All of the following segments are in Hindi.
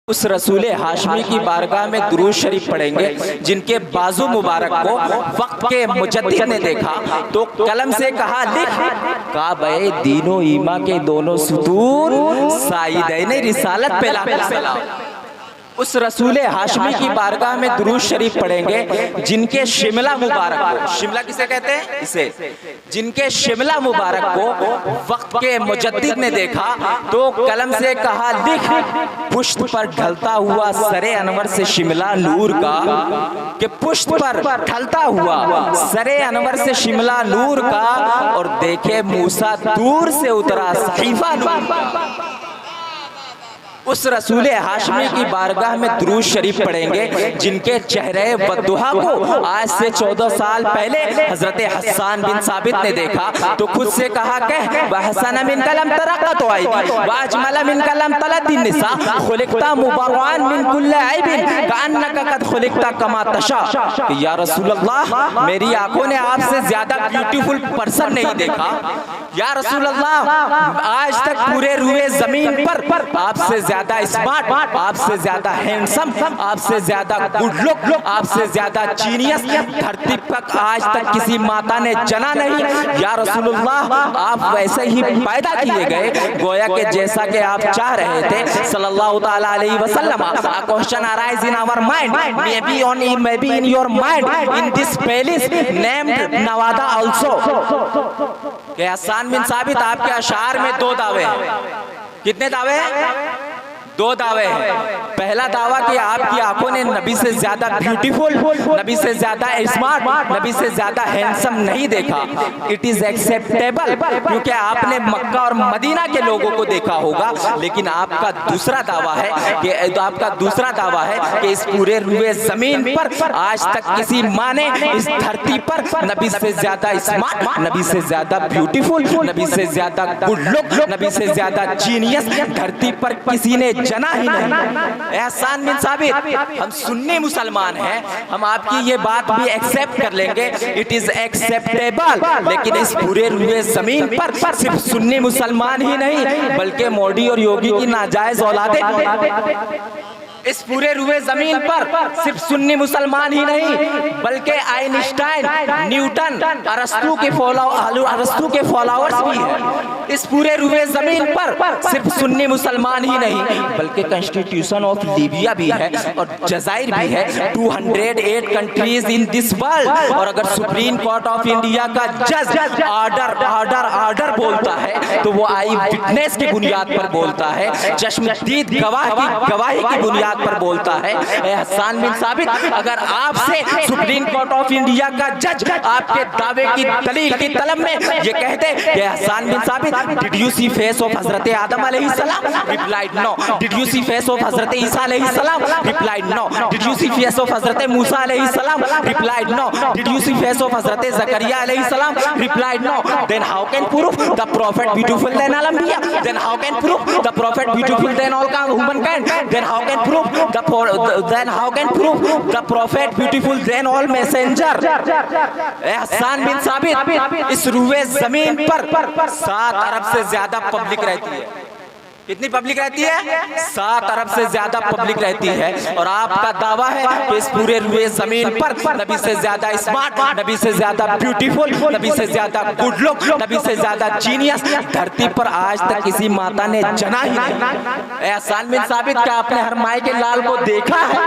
उस रसूले हाशमी की बारगाह में दुरूद शरीफ पढ़ेंगे जिनके बाजू मुबारक को वक्त के मुजद्दिद ने देखा तो कलम से कहा लिख काबे दीनो ईमा के दोनों सुतून साइदैन रिसालत पे लाख सलाम। उस रसूले हाशमी की बारगाह में दुरूद शरीफ पढ़ेंगे जिनके शिमला मुबारक को, शिमला किसे कहते हैं इसे, जिनके शिमला मुबारक को वक्त के मुजद्दिद ने देखा तो कलम से कहा लिख पुष्ट पर ढलता हुआ सरे अनवर से शिमला नूर का, कि पुष्ट पर ढलता हुआ सरे अनवर से शिमला नूर का और देखे मूसा दूर से उतरा सहीफा नूर का। उस रसूले हाशमी की बारगाह में दुरूद शरीफ पढ़ेंगे जिनके चेहरे बद्दुहा को आज से 14 साल पहले हजरत हसन बिन साबित ने देखा तो खुद से कहा कह वहसन मिन कलम तरक़त आई वाजमल मिन कलम तलदिन निसा खुलिक़ता मुबर्रअन मिन कुल्लि ऐबिन कअन्नका कद खुलिक़ता कमा तशा। या रसूल अल्लाह, मेरी आंखों ने आपसे ज्यादा ब्यूटीफुल पर्सन नहीं देखा। या रसूल अल्लाह, आज तक पूरे रुए जमीन पर आपसे ज्यादा स्मार्ट, आपसे ज्यादा हैंडसम, आपसे ज्यादा गुड लुक, आपसे ज्यादा जीनियस धरती पर आज तक किसी माता ने जना नहीं। या रसूलुल्लाह, आप वैसे ही पैदा किए गए गोया के जैसा कि आप चाह रहे थे सल्लल्लाहु ताला अलैहि वसल्लम। A question arise in our mind, maybe in your mind, in this palace named Nawada also। कि हसन बिन साबित आपके अशार में दो दावे हैं। कितने दावे हैं? दो दावे हैं। पहला दावा कि आपकी आंखों ने नबी से ज्यादा ब्यूटीफुल, नबी से ज्यादा स्मार्ट, नबी से ज्यादा हैंडसम नहीं देखा। इट इज एक्सेप्टेबल क्योंकि आपने मक्का और मदीना के लोगों को देखा होगा। लेकिन आपका दूसरा दावा है कि इस पूरे रुए जमीन पर आज तक किसी माँ ने इस धरती पर नबी से ज्यादा स्मार्ट, नबी से ज्यादा ब्यूटीफुल, नबी से ज्यादा गुड लुक, नबी से ज्यादा जीनियस धरती पर किसी ने जना ही नहीं। हसन बिन साबित, हम सुन्नी मुसलमान हैं, हम आपकी ये बात भी एक्सेप्ट कर लेंगे, इट इज एक्सेप्टेबल। लेकिन इस पूरे रुए जमीन पर सिर्फ सुन्नी मुसलमान ही नहीं बल्कि मोदी और योगी की नाजायज औलादे इस पूरे रुए जमीन पर सिर्फ सुन्नी मुसलमान ही नहीं बल्कि आइंस्टाइन, न्यूटन, अरस्तु के फॉलोअर्स भी हैं। इस पूरे रुए जमीन पर सिर्फ सुन्नी मुसलमान ही नहीं बल्कि कॉन्स्टिट्यूशन ऑफ लीबिया भी है और जजायर भी है। 208 कंट्रीज इन दिस वर्ल्ड। और अगर सुप्रीम कोर्ट ऑफ इंडिया का जज ऑर्डर बोलता है तो वो आई विटनेस की बुनियाद पर बोलता है, चश्मदीद गवाही की बुनियाद पर बोलता है। हसन बिन साबित, अगर आपसे सुप्रीम कोर्ट ऑफ इंडिया का जज आपके दावे की दलील की तलब में ये कहते कि Hassan bin Sabit, did you see face of Hazrat Adam अलैहि सलाम? Replied no. Did you see face of Hazrat Isa अलैहि सलाम? Replied no. Did you see face of Hazrat Musa अलैहि सलाम? Replied no. Did you see face of Hazrat Zakariya अलैहि सलाम? Replied no. Then how can proof the prophet beautiful than all अंबिया? Then how can proof the prophet beautiful than all humankind? Then how can proof the prophet beautiful than all messenger? Hassan bin Sabit, इस रुए जमीन पर 7 अरब से ज्यादा पब्लिक रहती है। कितनी पब्लिक रहती है? 7 अरब से ज्यादा पब्लिक रहती है। और आपका दावा है कि इस पूरे रुए जमीन पर नबी से ज्यादा स्मार्ट, नबी से ज्यादा ब्यूटीफुल, नबी से ज्यादा गुड लुक, नबी से ज्यादा जीनियस धरती पर आज तक किसी माता ने जना ही नहीं। हसन बिन साबित, क्या आपने हर माई के लाल को देखा है?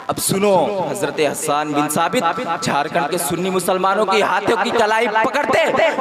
अब सुनो, हजरत हसन बिन साबित झारखंड के सुन्नी मुसलमानों की हाथों की कलाई पकड़ते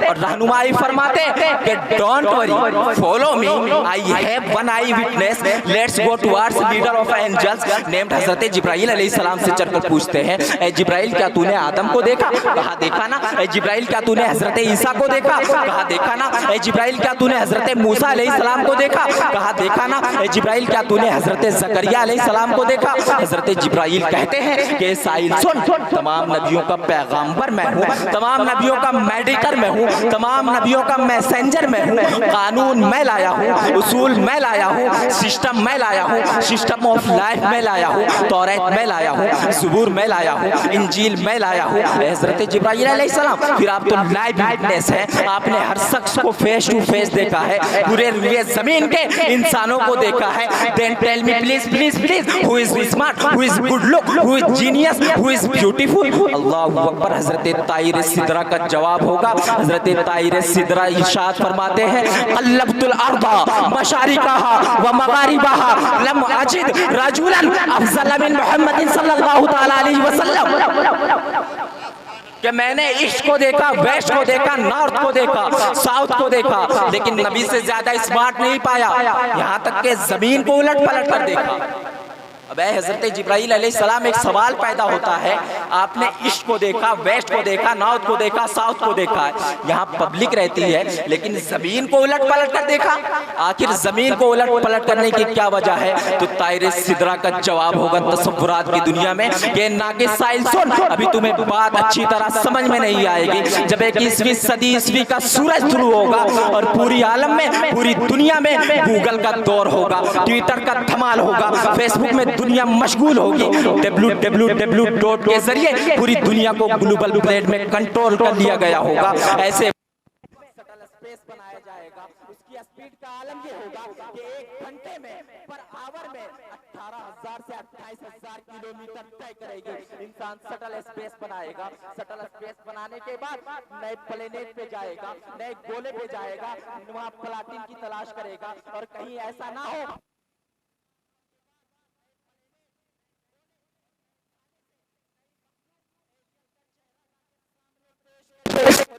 और रहनुमाई फरमाते कि don't worry, follow me, I have one eye witness, let's go towards leader of angels named हजरत जिब्राइल अलैहि सलाम से चलकर पूछते हैं, ए जिब्राइल, क्या तूने आदम को देखा? कहा देखा ना। ए जिब्राइल, क्या तूने हजरत ईसा को देखा? कहा देखा ना। ए जिब्राइल, क्या तूने हजरत मूसा अलैहि सलाम को देखा? कहा देखा ना। ए जिब्राइल, क्या तूने हजरत ज़करिया अलैहि सलाम को देखा? हजरत जिब्राइल जिब्राइल कहते हैं कि साइल सुन, तमाम नबियों का पैगाम्बर मैं हूँ, तमाम नबियों का मेडिकर मैं हूँ, तमाम नबियों का मैसेंजर मैं हूँ, कानून मैं लाया हूँ, उसूल मैं लाया हूँ, सिस्टम मैं लाया हूँ, सिस्टम ऑफ लाइफ मैं लाया हूँ, तौरात मैं लाया हूँ, ज़बूर मैं लाया हूँ, इंजील मैं लाया हूँ। हज़रत जिब्राइल अलैहिस्सलाम, फिर आप तो लाइव विटनेस हैं, आपने हर शख्स को फेस टू फेस देखा है, पूरे ज़मीन के इंसानों को देखा है। Then tell me please please please, who is smart, who is good look, who is genius, who is beautiful? अल्लाहु अकबर। हज़रत ताहिर सिदरा का जवाब होगा, हज़रत ताहिर सिदरा इरशाद फरमाते हैं, अल्लब्तुल अर्दा मशारिकहा व मगारिबहा लम अजिद रजुलन अफज़ल मिन मुहम्मद सल्लल्लाहु तआला अलैहि वसल्लम। कि मैंने ईस्ट को देखा, वेस्ट को देखा, नॉर्थ को देखा, साउथ को देखा, लेकिन नबी से ज्यादा स्मार्ट नहीं पाया, यहाँ तक के जमीन को उलट पलट कर देखा। अब हज़रत जिब्राइल अलैहिस्सलाम, एक सवाल पैदा होता है, आपने ईस्ट को देखा, वेस्ट को देखा, नॉर्थ को देखा, साउथ को देखा, यहाँ पब्लिक रहती है, लेकिन जमीन को उलट पलट कर देखा। आखिर जमीन को उलट पलट करने की क्या वजह है? तो ताहिर सिदरा का जवाब होगा तसव्वुरात की दुनिया में कि नाक़िस साइल सुन, अभी तुम्हें बात अच्छी तरह समझ में नहीं आएगी। जब 21वीं सदी ईस्वी का सूरज शुरू होगा और पूरी आलम में, पूरी दुनिया में गूगल का दौर होगा, ट्विटर का धमाल होगा, फेसबुक में दुनिया मशगूल होगी, www के जरिए पूरी दुनिया को ग्लोबल प्लेट में कंट्रोल कर लिया गया होगा। ऐसे शटल स्पेस बनाया जाएगा, उसकी स्पीड का आलम ये होगा कि 1 घंटे में पर आवर में 18,000 से 28,000 किलोमीटर तय करेगी। इंसान शटल स्पेस बनाएगा, शटल स्पेस बनाने के बाद नए प्लेनेट पे जाएगा, नए गोले पे जाएगा, वहाँ प्लाटिन की तलाश करेगा, और कहीं ऐसा ना हो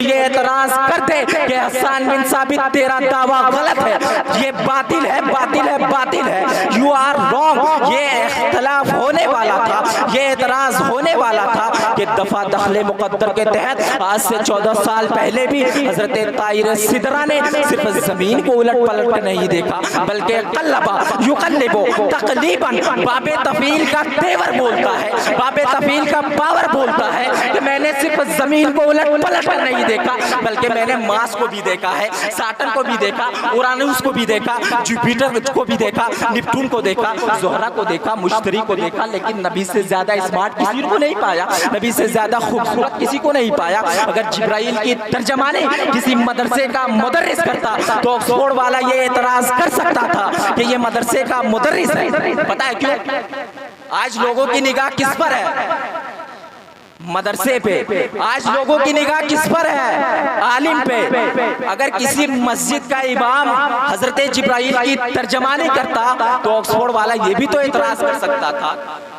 ये एतराज कर दे कि हसन बिन साबित तेरा दावा गलत है, ये बातिल है, बातिल है, बातिल है, यू आर रॉन्ग। ये इख्तलाफ होने वाला था, ये एतराज होने वाला था कि दफा दखले मुकद्दर के तहत आज से 14 साल पहले भी हज़रत ताहिर सिदरा ने सिर्फ जमीन को उलट पलट कर नहीं देखा, बल्कि कल्लबा युकल्लिबु तकलीबन, बाबे तफील का तेवर बोलता है, बाबे तफील का पावर बोलता है कि मैंने सिर्फ जमीन को उलट पलट कर नहीं देखा, बल्कि मैंने मार्स को भी देखा है, सैटर्न को भी देखा, उरानस को भी देखा, जुपिटर को भी देखा, नेपच्यून को देखा, ज़ोहरा को देखा, मुश्तरी को देखा, लेकिन नबी से ज्यादा स्मार्ट किसी को नहीं पाया, नबी से ज्यादा खूबसूरत किसी को नहीं पाया। अगर जिब्राइल की तर्जमानी किसी मदरसे का मुदर्रिस करता तो ऑक्सफोर्ड वाला ये एतराज कर सकता था कि ये मदरसे का मुदर्रिस है। पता है क्यों? आज लोगों की निगाह किस पर है? मदरसे पे। आज लोगों की निगाह किस पर है? आलिम पे। अगर किसी मस्जिद का इमाम हजरत जिब्राइल की तर्जमानी करता तो ऑक्सफोर्ड वाला ये भी तो एतराज कर सकता था,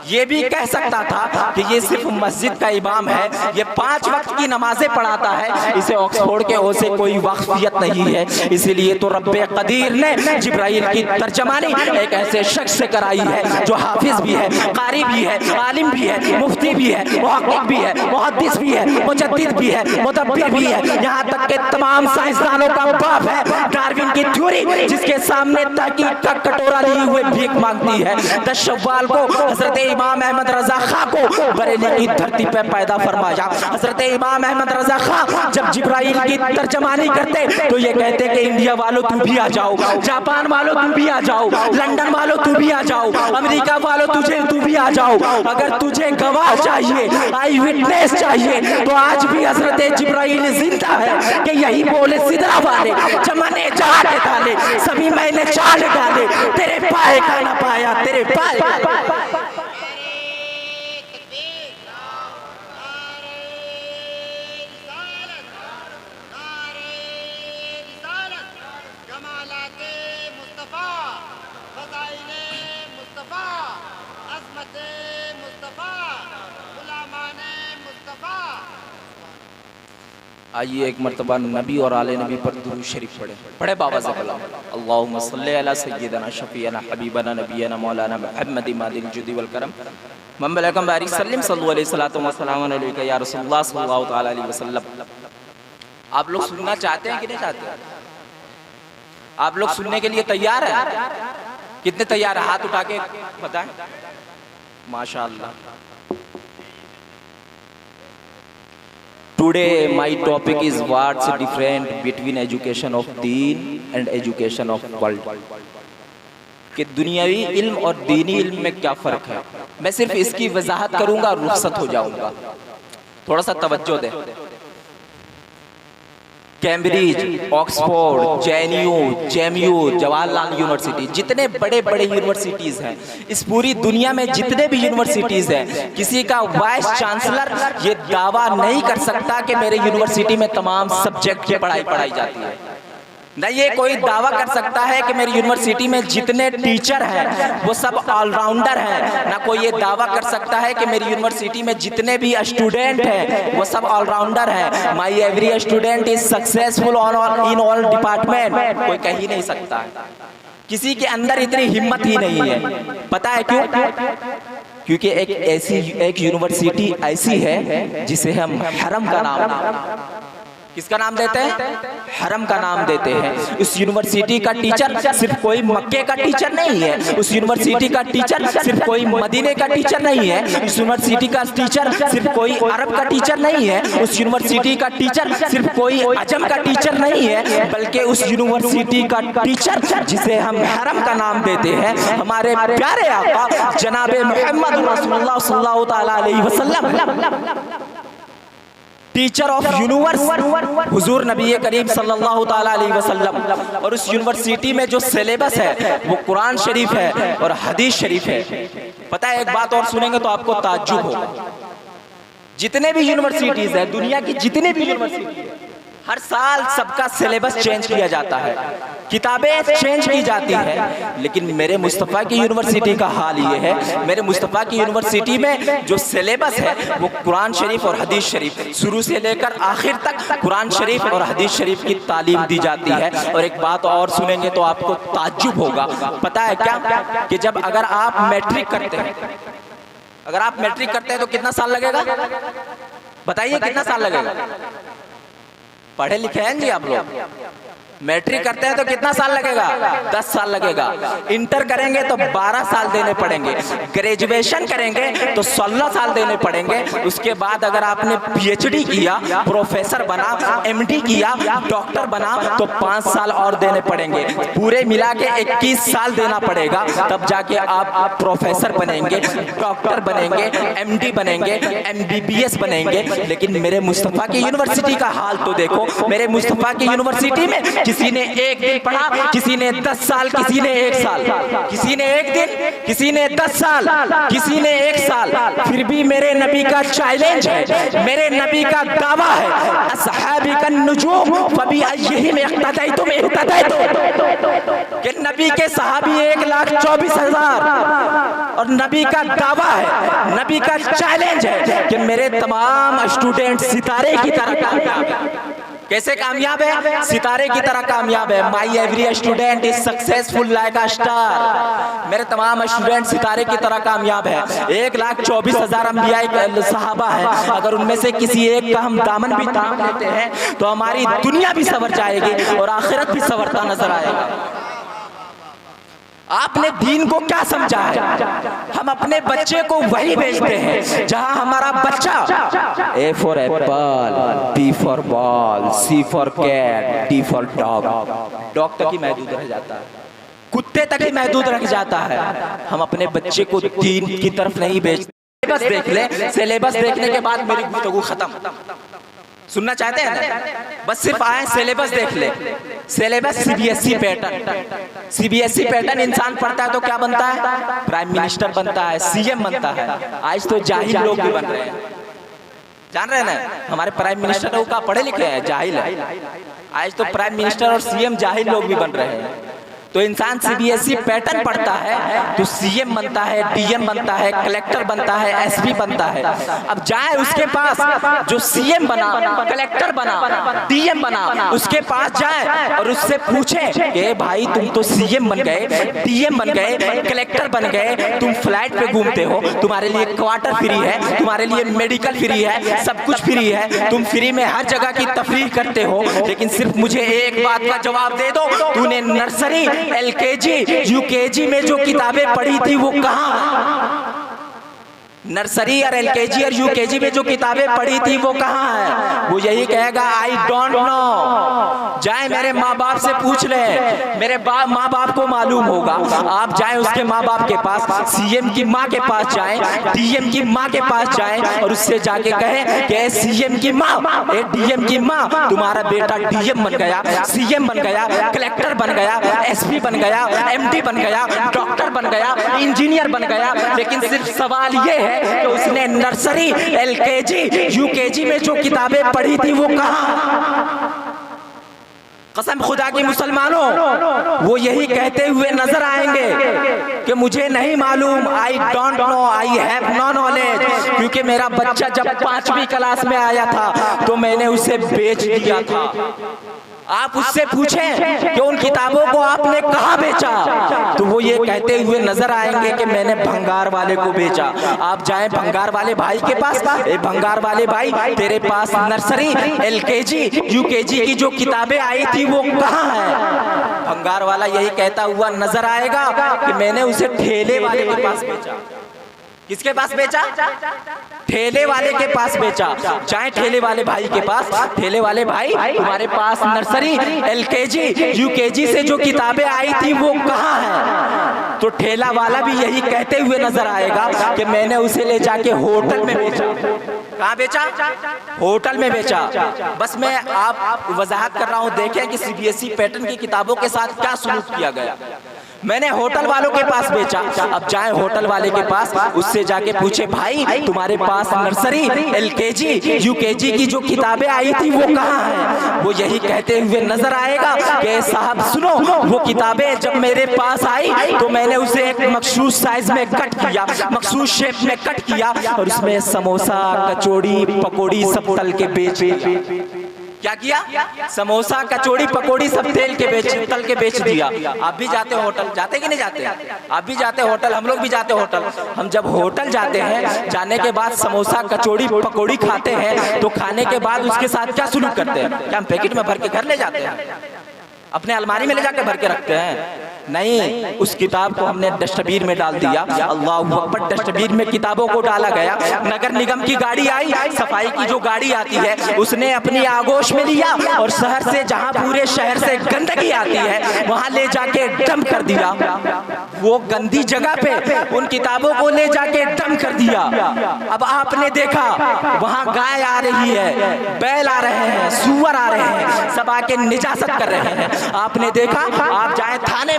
ये भी कह सकता था कि ये सिर्फ मस्जिद का इमाम है, ये 5 वक्त की नमाजें पढ़ाता है, इसे ऑक्सफोर्ड के ओ से कोई वाकफियत नहीं है। इसीलिए तो रब्बे कदीर ने जिब्राइल की तर्जमानी एक ऐसे शख्स से कराई है जो हाफिज भी है, कारी भी है, आलिम भी है, मुफ्ती भी है, मुहक्किक भी है, मुहद्दिस भी है, मुजद्दिद भी है, मुदब्बिर भी है, यहाँ तक के तमाम साइंसदानों का बाप है। डार्विन की थ्योरी जिसके सामने तहकीक का कटोरा लिए हुए भीख मांगती है। 10 शव्वाल को हजरत इमाम अहमद रजा खां को बरेली की धरती पे पैदा फरमाया। हजरत इमाम अहमद रजा खां जब जिब्राइल की तर्जमानी करते तो ये कहते कि इंडिया वालों तुम भी आ जाओ, जापान वालों तुम भी आ जाओ, लंदन वालों तुम भी आ जाओ, अमेरिका वालों तुम भी आ जाओ। अगर तुझे गवाह चाहिए, आई विटनेस चाहिए, तो आज भी हजरत जिब्राइल जिंदा है कि यही बोले सिदरा वाले चमने चाट डाले, सभी मैंने चाट डाले, तेरे पाए का ना पाया, तेरे पाए आइए एक मरतबा नबी और आले नबी पर दुरूद शरीफ पढ़े। पढ़े बाबा से कलाम। अल्लाहुम्मा सल्ली अला सय्यिदना शफीअना हबीबना नबीना मौलाना मुहम्मद मादिल जुदी वल करम मम्बलकम बारिक सल्लम सल्लल्लाहु अलैहि सल्लतु व सलाम अलैका या रसूलुल्लाह सल्लल्लाहु तआला अलैहि वसल्लम। आप लोग सुनना चाहते हैं कि नहीं चाहते? आप लोग सुनने के लिए तैयार हैं? कितने तैयार है? हाथ उठा के बताएं। माशाअल्लाह। Today my topic is what's different between education of deen and education of world। कि दुनियावी इल्म और दीनी इल्म में क्या फ़र्क है। मैं सिर्फ इसकी वजाहत करूंगा और रुखसत हो जाऊंगा। थोड़ा सा तवज्जो दें। Cambridge, Oxford, JNU, Jawaharlal university, जितने बड़े बड़े यूनिवर्सिटीज़ हैं, इस पूरी दुनिया में जितने भी यूनिवर्सिटीज़ हैं, किसी का वाइस चांसलर ये दावा नहीं कर सकता कि मेरे यूनिवर्सिटी में तमाम सब्जेक्ट की पढ़ाई जाती है। न ये कोई दावा कर सकता है कि मेरी यूनिवर्सिटी में जितने टीचर हैं वो सब ऑलराउंडर हैं। ना कोई ये दावा कर सकता है कि मेरी यूनिवर्सिटी में जितने भी स्टूडेंट हैं वो सब ऑलराउंडर हैं। माई every student is successful in all department, कोई कह ही नहीं सकता है। किसी के अंदर इतनी हिम्मत ही नहीं है। पता है क्यों? क्योंकि एक यूनिवर्सिटी ऐसी है जिसे हम हरम का नाम, किसका नाम देते हैं? हरम का नाम देते हैं। उस यूनिवर्सिटी का टीचर सिर्फ कोई मक्के का टीचर नहीं है। उस यूनिवर्सिटी का टीचर सिर्फ कोई मदीने का टीचर नहीं है। उस यूनिवर्सिटी का टीचर सिर्फ कोई अरब का टीचर नहीं है। उस यूनिवर्सिटी का टीचर सिर्फ कोई अजम का टीचर नहीं है, बल्कि उस यूनिवर्सिटी का टीचर जिसे हम हरम का नाम देते हैं, हमारे प्यारे आका जनाबे मोहम्मद रसूलुल्लाह सल्लल्लाहु तआला अलैहि वसल्लम, टीचर ऑफ यूनिवर्स हुजूर नबी करीम सल्लल्लाहु ताला अलैहि वसल्लम। और उस यूनिवर्सिटी में जो सिलेबस है वो कुरान शरीफ है और हदीस शरीफ है। पता है, एक बात और सुनेंगे तो आपको ताज्जुब होगा। जितने भी यूनिवर्सिटीज है, दुनिया की जितनी भी यूनिवर्सिटी है, हर साल सबका सिलेबस चेंज किया जाता है, किताबें चेंज की जाती है। लेकिन मेरे मुस्तफ़ा की यूनिवर्सिटी का हाल ये है, मेरे मुस्तफ़ा की यूनिवर्सिटी में जो सिलेबस है वो कुरान शरीफ और हदीस शरीफ, शुरू से लेकर आखिर तक कुरान शरीफ और हदीस शरीफ की तालीम दी जाती है। और एक बात और सुनेंगे तो आपको ताज्जुब होगा। पता है क्या? कि जब अगर आप मैट्रिक करते हैं, अगर आप मैट्रिक करते हैं तो कितना साल लगेगा? बताइए कितना साल लगेगा? पढ़े लिखे हैं जी आप लोग? मैट्रिक करते हैं तो कितना साल लगेगा? 10 साल लगेगा। इंटर करेंगे तो 12 साल देने पड़ेंगे। ग्रेजुएशन करेंगे तो 16 साल देने पड़ेंगे। उसके बाद अगर आपने पीएचडी किया, प्रोफेसर बना, एमडी किया, डॉक्टर बना तो 5 साल और देने पड़ेंगे। पूरे मिला के 21 साल देना पड़ेगा, तब जाके आप प्रोफेसर बनेंगे, डॉक्टर बनेंगे, एमडी बनेंगे, एमबीबीएस बनेंगे। लेकिन मेरे मुस्तफ़ा की यूनिवर्सिटी का हाल तो देखो। मेरे मुस्तफ़ा की यूनिवर्सिटी में किसी ने 1 दिन पढ़ा, किसी ने 10 साल, किसी ने 1 साल, किसी ने 1 दिन, किसी ने 10 साल, किसी ने 1 साल। फिर भी मेरे नबी का चैलेंज है, मेरे नबी का दावा है, अस्हाबी का नुजूम फबी अय्यहिम इक्तदैतुम इक्तदैतुम, कि नबी के सहाबी 1,24,000। और नबी का दावा है, नबी का चैलेंज है कि मेरे तमाम स्टूडेंट सितारे की तरह कामयाब है। कैसे कामयाब है? सितारे की तरह कामयाब है। माई every student is successful like a star. मेरे तमाम स्टूडेंट सितारे की तरह कामयाब है। 1,24,000 अंबिया सहाबा है। अगर उनमें से किसी एक का हम दामन भी थाम लेते हैं तो हमारी दुनिया भी संवर जाएगी और आखिरत भी संवरता नजर आएगा। आपने दीन को क्या समझा है? हम अपने बच्चे को वही भेजते हैं जहां हमारा बच्चा A for apple, B for ball, C for cat, D for dog, dog तक ही महदूद रह जाता है, कुत्ते तक ही महदूद रह जाता है। हम अपने बच्चे को दीन की तरफ नहीं भेजते। सिलेबस देख ले, सिलेबस देखने के बाद मेरी गुफ्तगू खत्म। सुनना चाहते हैं ना? बस सिर्फ आए सिलेबस देख ले। Syllabus CBSE pattern, CBSE pattern इंसान पढ़ता है तो क्या बनता है? प्राइम मिनिस्टर बनता है, सीएम बनता है। आज तो जाहिल लोग भी बन रहे हैं, जान रहे हैं ना? हमारे प्राइम मिनिस्टर लोग का पढ़े लिखे हैं, जाहिल है। आज तो प्राइम मिनिस्टर और सीएम जाहिल लोग भी बन रहे हैं। तो इंसान सीबीएसई पैटर्न पढ़ता है तो सीएम बनता है, डीएम बनता है, कलेक्टर बनता है, एसपी बनता है। अब जाए उसके पास जो सीएम बना, कलेक्टर बना, डीएम बना, उसके पास जाए और उससे पूछे कि भाई तुम तो सीएम बन गए, डीएम बन गए, कलेक्टर बन गए, तुम फ्लाइट पे घूमते हो, तुम्हारे लिए क्वार्टर फ्री है, तुम्हारे लिए मेडिकल फ्री है, सब कुछ फ्री है, तुम फ्री में हर जगह की तफरीह करते हो, लेकिन सिर्फ मुझे एक बात का जवाब दे दो, तूने नर्सरी, एलकेजी, यूकेजी में जो किताबें पढ़ी थी वो कहाँ? नर्सरी और एलकेजी और यूकेजी में जो किताबें पढ़ी थी वो कहाँ है? वो यही कहेगा आई डोंट नो। जाए मेरे माँ बाप से पूछ ले, मेरे माँ बाप को मालूम होगा। आप जाए उसके माँ बाप के पास, सीएम की माँ के पास जाए, डीएम की माँ के पास जाए और उससे जाके कहे कि सीएम की माँ, डीएम की माँ, तुम्हारा बेटा डीएम बन गया, सीएम बन गया, कलेक्टर बन गया, एसपी बन गया, एमडी बन गया, डॉक्टर बन गया, इंजीनियर बन गया। लेकिन सिर्फ सवाल ये है कि उसने नर्सरी, एलकेजी, यूकेजी में जो किताबें पढ़ी थी वो कहाँ? कसम खुदा की मुसलमानों, वो यही कहते हुए नजर आएंगे कि मुझे नहीं मालूम, I don't know, I have no knowledge. क्योंकि मेरा बच्चा जब 5वीं क्लास में आया था तो मैंने उसे बेच दिया था। आप उससे पूछें कि उन किताबों को आपने कहाँ बेचा, तो वो ये कहते हुए नजर आएंगे कि मैंने भंगार वाले को बेचा। आप जाएं भंगार वाले भाई के पास, ए भंगार वाले भाई, तेरे पास नर्सरी, एलकेजी, यूकेजी की जो किताबें आई थी वो कहाँ है? भंगार वाला यही कहता हुआ नजर आएगा कि मैंने उसे ठेले वाले के पास बेचा। किसके पास बेचा? ठेले वाले के पास बेचा। चाहे ठेले वाले भाई के पास, ठेले वाले भाई तुम्हारे पास नर्सरी, एलकेजी, यूकेजी से जो किताबें आई थी वो कहाँ है? तो ठेला वाला भी यही कहते हुए नजर आएगा कि मैंने उसे ले जाके होटल में बेचा। कहाँ बेचा? होटल में बेचा। बस मैं आप वजाहत कर रहा हूँ, देखें कि सीबीएसई पैटर्न की किताबों के साथ क्या सलूक किया गया। मैंने होटल वालों के पास बेचा। अब जाए होटल वाले के पास, उससे जाके पूछे भाई तुम्हारे पास नर्सरी, एलकेजी, यूकेजी की जो किताबें आई थी वो कहाँ है? वो यही कहते हुए नजर आएगा कि साहब सुनो, वो किताबें जब मेरे पास आई तो मैंने उसे एक मखसूस साइज में कट किया, मखसूस शेप में कट किया और उसमें समोसा, कचौड़ी, पकौड़ी सब तल के बेच दिया। क्या किया? समोसा, कचौड़ी, पकौड़ी सब तल के बेच दिया। आप भी जाते हो होटल? जाते कि नहीं जाते? आप भी जाते होटल, हम लोग भी जाते होटल। हम जब होटल जाते हैं, जाने के बाद समोसा, कचौड़ी, पकौड़ी खाते हैं तो खाने के बाद उसके साथ क्या सुलूक करते हैं? क्या हम पैकेट में भर के घर ले जाते हैं? अपने अलमारी में ले जाके भर के रखते हैं? नहीं, उस किताब को हमने डस्टबिन में डाल दिया। अल्लाहू अकबर, डस्टबिन में किताबों को डाला गया। नगर निगम की गाड़ी आई, सफाई की जो गाड़ी आती है उसने अपनी आगोश में लिया और शहर से, जहां पूरे शहर से गंदगी आती है वहां ले जाके डंप कर दिया। वो गंदी जगह पे उन किताबों को ले जाके डंप कर दिया। अब आपने देखा वहां गाय आ रही है, बैल आ रहे हैं, सुअर आ रहे हैं, सब आके निजासत कर रहे हैं। आपने देखा, आप जाए थाने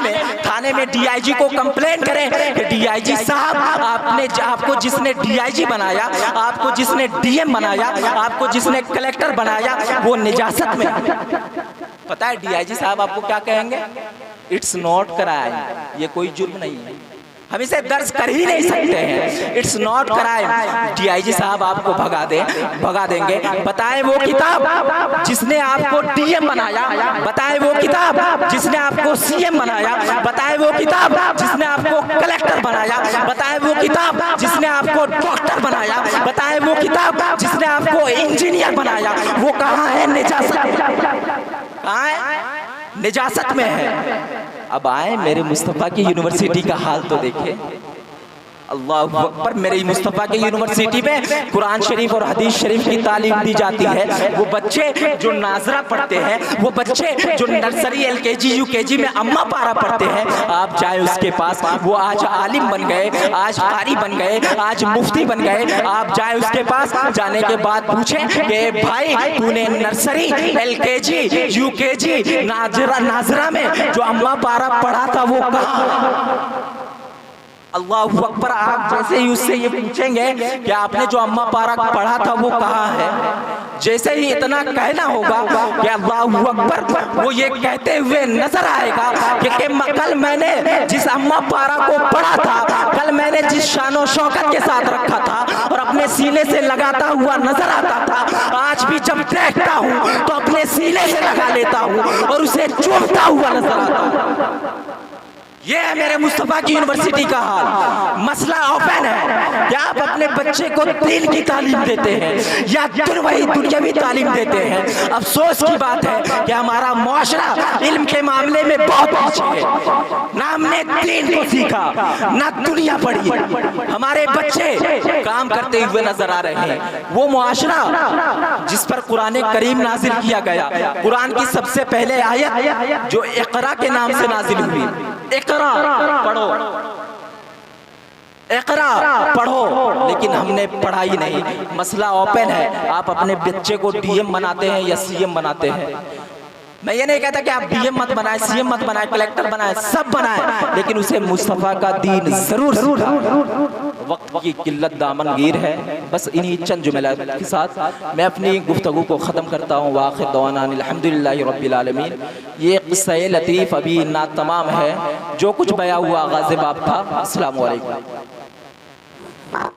में डीआईजी को कंप्लेंट करें कि डीआईजी साहब, आपको जिसने डीआईजी बनाया, आपको जिसने डीएम बनाया, आपको जिसने कलेक्टर बनाया वो निजासत में। पता है डीआईजी साहब आपको क्या कहेंगे? इट्स नॉट क्राइम, ये कोई जुर्म नहीं है, हम इसे दर्ज कर ही नहीं सकते हैं, इट्स नॉट क्राइम। डीआईजी साहब आपको भगा देंगे। बताएं वो किताब जिसने आपको डीएम बनाया, बताएं वो किताब जिसने आपको सीएम बनाया, बताएं वो किताब जिसने आपको कलेक्टर बनाया, बताएं वो किताब जिसने आपको डॉक्टर बनाया, बताएं वो किताब जिसने आपको इंजीनियर बनाया, वो कहाँ है? निजासत। कहाँ है? निजासत में है। अब आए मेरे मुस्तफ़ा की यूनिवर्सिटी का हाल तो देखें। अल्लाहु अकबर, मेरी मुस्तफ़ा की यूनिवर्सिटी में कुरान शरीफ और हदीस शरीफ की तालीम दी जाती है। वो बच्चे जो नाजरा पढ़ते हैं, वो बच्चे जो नर्सरी, एलकेजी, यूकेजी में अम्मा पारा पढ़ते हैं, आप जाए उसके पास, वो आज आलिम बन गए, आज कारी बन गए, आज मुफ्ती बन गए। आप जाए उसके पास, जाने के बाद पूछें कि भाई तूने नर्सरी, एलकेजी, यूकेजी, नाजरा में जो अम्मा पारा पढ़ा था वो कहाँ? अल्लाहु अकबर, आप जैसे ही उससे ये पूछेंगे कि आपने जो अम्मा पारा पढ़ा था वो कहाँ है, जैसे ही इतना कहना होगा कि अल्लाहु अकबर, वो ये कहते हुए नजर आएगा कि कल मैंने जिस अम्मा पारा को पढ़ा था, कल मैंने जिस शानो शौकत के साथ रखा था और अपने सीने से लगाता हुआ नजर आता था, आज भी जब देखता हूँ तो अपने सीने से लगा लेता हूँ और उसे चूमता हुआ नजर आता हूँ। ये है मेरे मुस्तफ़ा की यूनिवर्सिटी का हाल। मसला ओपन है कि आप अपने बच्चे को दीन की तालीम देते हैं या वही दुनियावी तालीम देते हैं। अफसोस की बात है कि हमारा मुआशरा इल्म के मामले में बहुत पीछे है। ना हमने दीन को सीखा, ना दुनिया पढ़ी। हमारे बच्चे काम करते हुए नजर आ रहे हैं। वो मुआशरा जिस पर कुरान करीम नाजिल किया गया, कुरान की सबसे पहले आयत जो इक़रा के नाम से नाजिल हुई, इक़रा पढ़ो, इक़रा पढ़ो, लेकिन हमने पढ़ाई नहीं। मसला ओपन है। आप अपने बच्चे को डीएम बनाते हैं या सीएम बनाते हैं। मैं ये नहीं कहता कि आप डीएम मत बनाए, सीएम मत बनाए, कलेक्टर बनाए, सब बनाए, लेकिन उसे मुस्तफ़ा का दीन जरूर सिखाएं। वक्त की किल्लत दामनगीर है। बस इन्हीं चंद जुमलात के साथ मैं अपनी गुफ्तगू को ख़त्म करता हूँ। वाखिर दवाना अल्हम्दुलिल्लाहि रब्बिल आलमीन। ये क़िस्सा लतीफ़ अभी ना तमाम है, जो कुछ बया हुआ गाज़िब आप था। अस्सलामु अलैकुम।